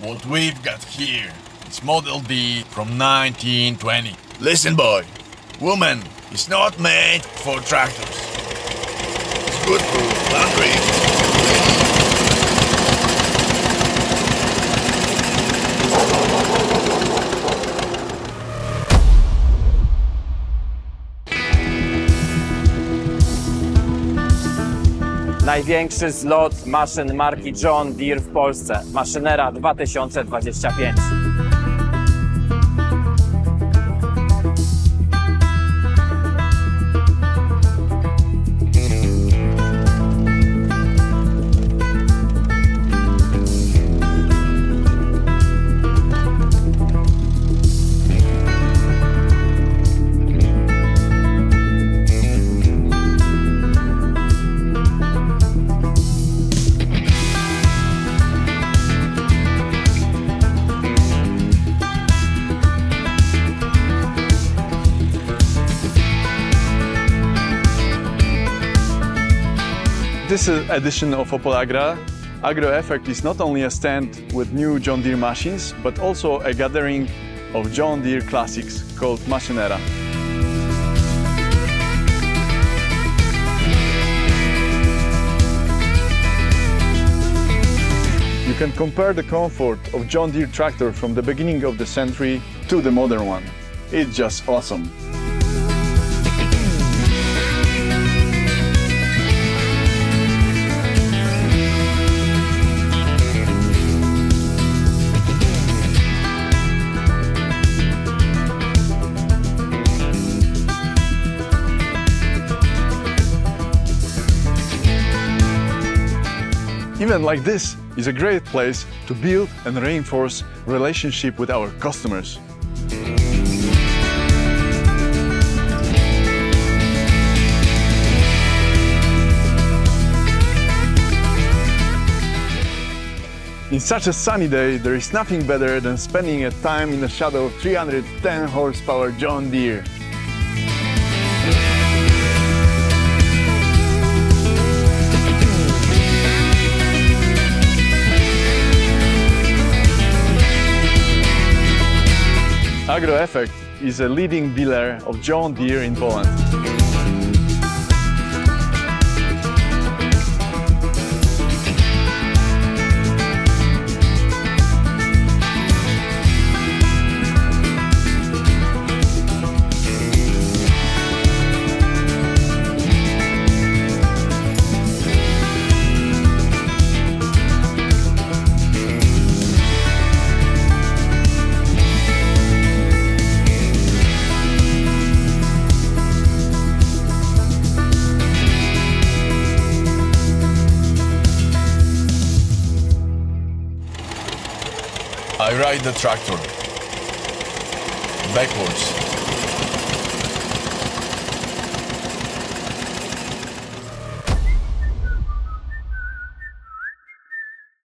what we've got here is Model D from 1920. Listen, boy, woman is not made for tractors. It's good for laundry. Największy zlot maszyn marki John Deere w Polsce. Maszynera 2025. This edition of Opel Agra, Agro Effect is not only a stand with new John Deere machines, but also a gathering of John Deere classics called Maszynera. You can compare the comfort of John Deere tractor from the beginning of the century to the modern one. It's just awesome. Even like this is a great place to build and reinforce relationship with our customers. In such a sunny day, there is nothing better than spending a time in the shadow of 310 horsepower John Deere. Agro Effect is a leading dealer of John Deere in Poland. I ride the tractor backwards.